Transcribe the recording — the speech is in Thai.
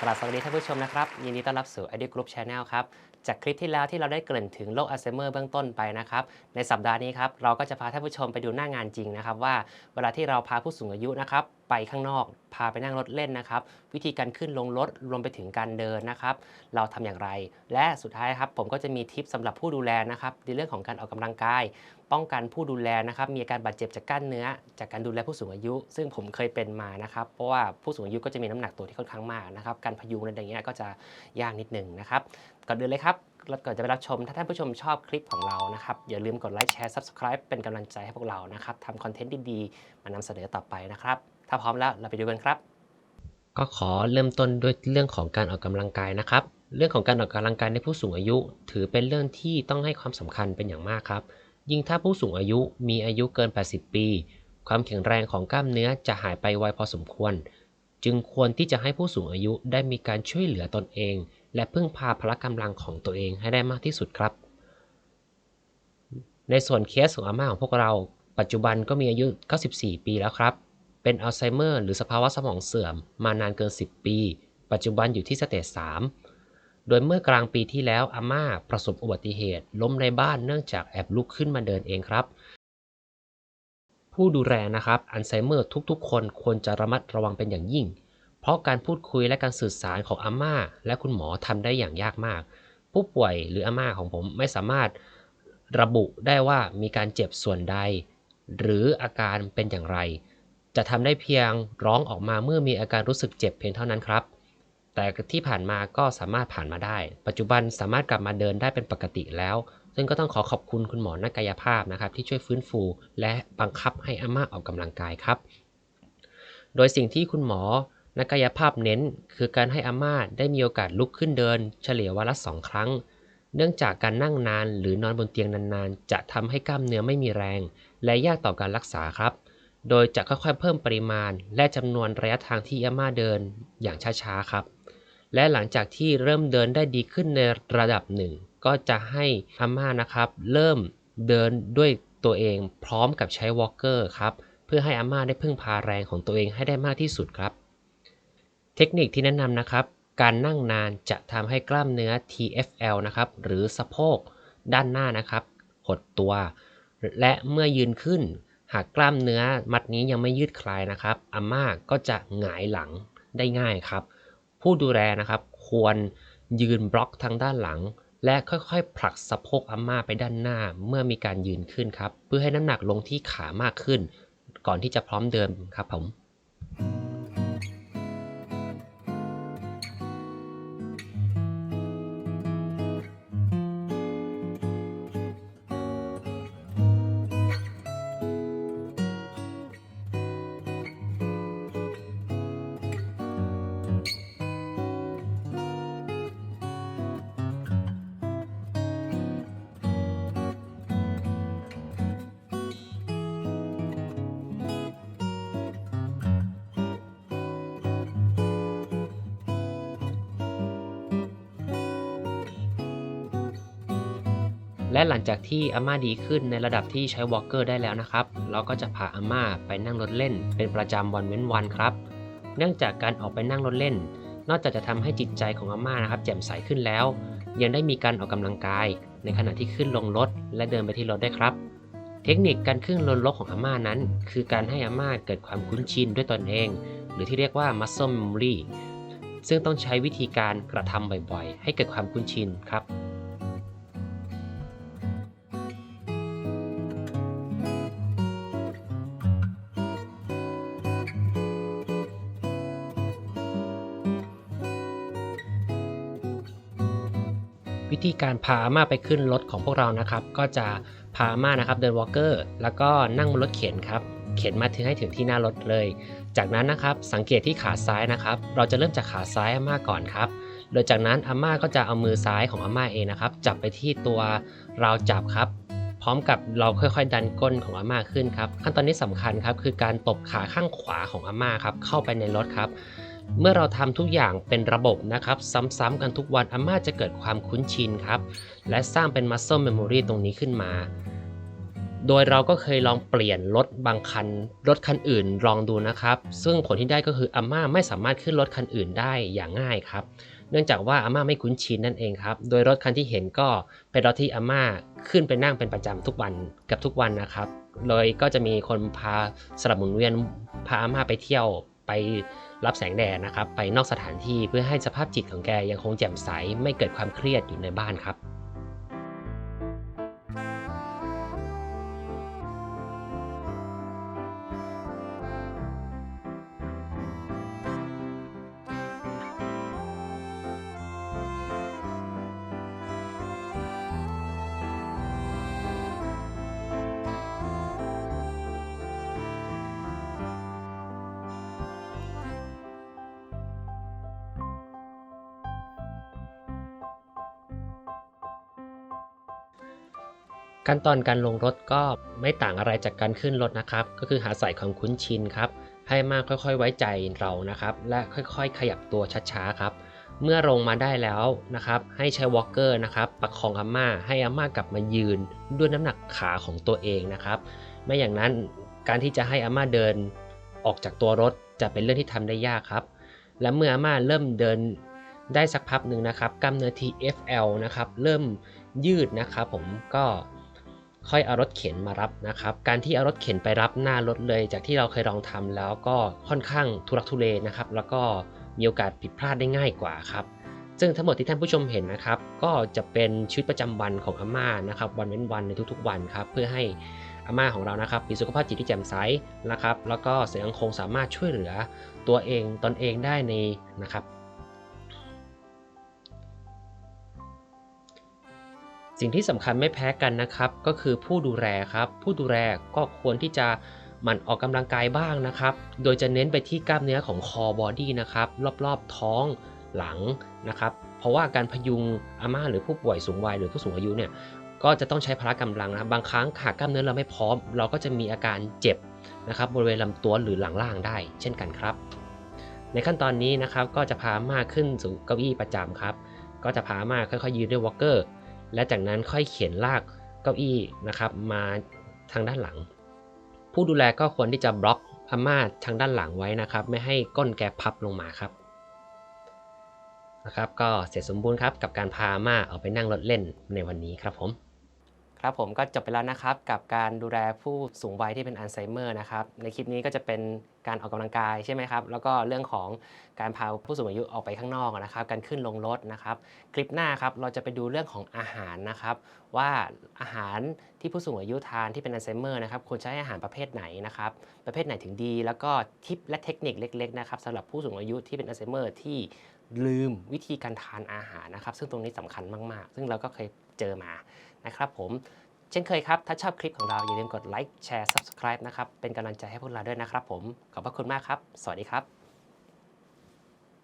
ราบสวัสดีท่านผู้ชมนะครับยินดีต้อนรับสู่ Edu Group Channel ครับจากคลิปที่แล้วที่เราได้เกริ่นถึงโรคอัลไซเมอร์เบื้องต้นไปนะครับในสัปดาห์นี้ครับเราก็จะพาท่านผู้ชมไปดูหน้างานจริงนะครับว่าเวลาที่เราพาผู้สูงอายุนะครับไปข้างนอกพาไปนั่งรถเล่นนะครับวิธีการขึ้นลงรถรวมไปถึงการเดินนะครับเราทำอย่างไรและสุดท้ายครับผมก็จะมีทิปสำหรับผู้ดูแลนะครับในเรื่องของการออกกำลังกายป้องกันผู้ดูแลนะครับมีอาการบาดเจ็บจากกล้ามเนื้อจากการดูแลผู้สูงอายุซึ่งผมเคยเป็นมานะครับเพราะว่าผู้สูงอายุก็จะมีน้ำหนักตัวที่ค่อนข้างมากนะครับการพยุงอะไรอย่างเงี้ยก็จะยากนิดหนึ่งนะครับก่อนอื่นเลยครับแล้วก่อนจะไปรับชมถ้าท่านผู้ชมชอบคลิปของเรานะครับอย่าลืมกดไลค์แชร์ Subscribe เป็นกำลังใจให้พวกเรานะครับทำคอนเทนต์ดีๆมานำเสนอต่อไปนะครับถ้าพร้อมแล้วเราไปดูกันครับก็ขอเริ่มต้นด้วยเรื่องของการออกกำลังกายนะครับเรื่องของการออกกำลังกายในผู้สูงอายุถือเป็นเรื่องที่ต้องให้ความสำคัญเป็นอย่างมากครับยิ่งถ้าผู้สูงอายุมีอายุเกิน80ปีความแข็งแรงของกล้ามเนื้อจะหายไปไวพอสมควรจึงควรที่จะให้ผู้สูงอายุได้มีการช่วยเหลือตนเองและพึ่งพาพละกำลังของตัวเองให้ได้มากที่สุดครับในส่วนเคสของอาม่าของพวกเราปัจจุบันก็มีอายุ94ปีแล้วครับเป็นอัลไซเมอร์หรือสภาวะสมองเสื่อมมานานเกิน10ปีปัจจุบันอยู่ที่สเตจ3โดยเมื่อกลางปีที่แล้วอาม่าประสบอุบัติเหตุล้มในบ้านเนื่องจากแอบลุกขึ้นมาเดินเองครับผู้ดูแลนะครับอัลไซเมอร์ทุกๆคนควรจะระมัดระวังเป็นอย่างยิ่งเพราะการพูดคุยและการสื่อสารของอาม่าและคุณหมอทำได้อย่างยากมากผู้ป่วยหรืออาม่าของผมไม่สามารถระบุได้ว่ามีการเจ็บส่วนใดหรืออาการเป็นอย่างไรจะทำได้เพียงร้องออกมาเมื่อมีอาการรู้สึกเจ็บเพียงเท่านั้นครับแต่ที่ผ่านมาก็สามารถผ่านมาได้ปัจจุบันสามารถกลับมาเดินได้เป็นปกติแล้วซึ่งก็ต้องขอบคุณคุณหมอนักกายภาพนะครับที่ช่วยฟื้นฟูและบังคับให้อาม่าออกกำลังกายครับโดยสิ่งที่คุณหมอนักกายภาพเน้นคือการให้อาม่าได้มีโอกาสลุกขึ้นเดินเฉลี่ยวันละ2 ครั้งเนื่องจากการนั่งนานหรือนอนบนเตียงนานๆจะทำให้กล้ามเนื้อไม่มีแรงและยากต่อการรักษาครับโดยจะค่อยๆเพิ่มปริมาณและจำนวนระยะทางที่อาม่าเดินอย่างช้าๆครับและหลังจากที่เริ่มเดินได้ดีขึ้นในระดับหนึ่งก็จะให้อาม่านะครับเริ่มเดินด้วยตัวเองพร้อมกับใช้วอล์กเกอร์ครับเพื่อให้อาม่าได้พึ่งพาแรงของตัวเองให้ได้มากที่สุดครับเทคนิคที่แนะนำนะครับการนั่งนานจะทำให้กล้ามเนื้อ TFL นะครับหรือสะโพกด้านหน้านะครับหดตัวและเมื่อยืนขึ้นหากกล้ามเนื้อมัดนี้ยังไม่ยืดคลายนะครับอาม่าก็จะหงายหลังได้ง่ายครับผู้ดูแลนะครับควรยืนบล็อกทางด้านหลังและค่อยๆผลักสะโพกอาม่าไปด้านหน้าเมื่อมีการยืนขึ้นครับเพื่อให้น้ำหนักลงที่ขามากขึ้นก่อนที่จะพร้อมเดินครับผม และหลังจากที่อาม่าดีขึ้นในระดับที่ใช้วอล์กเกอร์ได้แล้วนะครับเราก็จะพาอาม่าไปนั่งรถเล่นเป็นประจำวันเว้นวันครับเนื่องจากการออกไปนั่งรถเล่นนอกจากจะทำให้จิตใจของอาม่านะครับแจ่มใสขึ้นแล้วยังได้มีการออกกำลังกายในขณะที่ขึ้นลงรถและเดินไปที่รถได้ครับเทคนิคการขึ้นลงรถของอาม่านั้นคือการให้อาม่าเกิดความคุ้นชินด้วยตนเองหรือที่เรียกว่า muscle memory ซึ่งต้องใช้วิธีการกระทำบ่อยๆให้เกิดความคุ้นชินครับ วิธีการพาอาม่าไปขึ้นรถของพวกเรานะครับก็จะพาอาม่านะครับเดินวอล์กเกอร์แล้วก็นั่งบนรถเข็นครับเข็นมาถึงให้ถึงที่หน้ารถเลยจากนั้นนะครับสังเกตที่ขาซ้ายนะครับเราจะเริ่มจากขาซ้ายอาม่าก่อนครับโดยจากนั้นอาม่าก็จะเอามือซ้ายของอาม่าเองนะครับจับไปที่ตัวราวจับครับพร้อมกับเราค่อยๆดันก้นของอาม่าขึ้นครับขั้นตอนนี้สำคัญครับคือการตบขาข้างขวาของอาม่าครับเข้าไปในรถครับ เมื่อเราทำทุกอย่างเป็นระบบนะครับซ้ำๆกันทุกวันอาม่าจะเกิดความคุ้นชินครับและสร้างเป็น muscle memory ตรงนี้ขึ้นมา โดยเราก็เคยลองเปลี่ยนรถบางคันรถคันอื่นลองดูนะครับซึ่งผลที่ได้ก็คืออาม่าไม่สามารถขึ้นรถคันอื่นได้อย่างง่ายครับเนื่องจากว่าอาม่าไม่คุ้นชินนั่นเองครับโดยรถคันที่เห็นก็เป็นรถที่อาม่าขึ้นไปนั่งเป็นประจำทุกวันกับทุกวันนะครับเลยก็จะมีคนพาสลับหมุนเวียนพาอาม่าไปเที่ยวไปรับแสงแดดนะครับไปนอกสถานที่เพื่อให้สภาพจิตของแกยังคงแจ่มใสไม่เกิดความเครียดอยู่ในบ้านครับ ขั้นตอนการลงรถก็ไม่ต่างอะไรจากการขึ้นรถนะครับก็คือหาใส่ความคุ้นชินครับให้มากค่อยๆไว้ใจเรานะครับและค่อยๆขยับตัวช้าๆครับเมื่อลงมาได้แล้วนะครับให้ใช้วอล์กเกอร์นะครับประคองอาม่าให้อาม่ากลับมายืนด้วยน้ำหนักขาของตัวเองนะครับไม่อย่างนั้นการที่จะให้อาม่าเดินออกจากตัวรถจะเป็นเรื่องที่ทำได้ยากครับและเมื่ออาม่าเริ่มเดินได้สักพักหนึ่งนะครับกล้ามเนื้อ TFL นะครับเริ่มยืดนะครับผมก็ค่อยเอารถเข็นมารับนะครับการที่เอารถเข็นไปรับหน้ารถเลยจากที่เราเคยลองทำแล้วก็ค่อนข้างทุรักทุเลนะครับแล้วก็มีโอกาสผิดพลาดได้ง่ายกว่าครับซึ่งทั้งหมดที่ท่านผู้ชมเห็นนะครับก็จะเป็นชีวิตประจำวันของอาม่านะครับวันเว้นวันในทุกๆวันครับเพื่อให้อาม่าของเรานะครับมีสุขภาพจิตที่แจ่มใสนะครับแล้วก็ยังคงสามารถช่วยเหลือตัวเองตนเองได้ในนะครับ สิ่งที่สำคัญไม่แพ้กันนะครับก็คือผู้ดูแลครับผู้ดูแลก็ควรที่จะหมั่นออกกำลังกายบ้างนะครับโดยจะเน้นไปที่กล้ามเนื้อของคอบอดี้นะครับรอบๆท้องหลังนะครับเพราะว่าการพยุงอาม่าหรือผู้ป่วยสูงวัยหรือผู้สูงอายุเนี่ยก็จะต้องใช้พละกำลังนะบางครั้งหากกล้ามเนื้อเราไม่พร้อมเราก็จะมีอาการเจ็บนะครับบริเวณลำตัวหรือหลังล่างได้เช่นกันครับในขั้นตอนนี้นะครับก็จะพาอาม่าขึ้นสู่เก้าอี้ประจำครับก็จะพาอาม่าค่อยๆยืนด้วยวอล์กเกอร์ และจากนั้นค่อยเข็นลากเก้าอี้นะครับมาทางด้านหลังผู้ดูแลก็ควรที่จะบล็อกอาม่าทางด้านหลังไว้นะครับไม่ให้ก้นแกพับลงมาครับนะครับก็เสร็จสมบูรณ์ครับกับการพาอาม่าออกไปนั่งรถเล่นในวันนี้ครับผม ครับผมก็จบไปแล้วนะครับกับการดูแลผู้สูงวัยที่เป็นอัลไซเมอร์นะครับในคลิปนี้ก็จะเป็นการออกกำลังกายใช่ไหมครับแล้วก็เรื่องของการพาผู้สูงอายุออกไปข้างนอกนะครับการขึ้นลงรถนะครับคลิปหน้าครับเราจะไปดูเรื่องของอาหารนะครับว่าอาหารที่ผู้สูงอายุทานที่เป็นอัลไซเมอร์นะครับควรใช้อาหารประเภทไหนนะครับประเภทไหนถึงดีแล้วก็ทิปและเทคนิคเล็กๆนะครับสำหรับผู้สูงอายุที่เป็นอัลไซเมอร์ที่ลืมวิธีการทานอาหารนะครับซึ่งตรงนี้สำคัญมากๆซึ่งเราก็เคยเจอมานะครับผม เช่นเคยครับถ้าชอบคลิปของเราอย่าลืมกดไลค์แชร์ Subscribe นะครับเป็นกำลังใจให้พวกเราด้วยนะครับผมขอบพระคุณมากครับสวัสดีครับ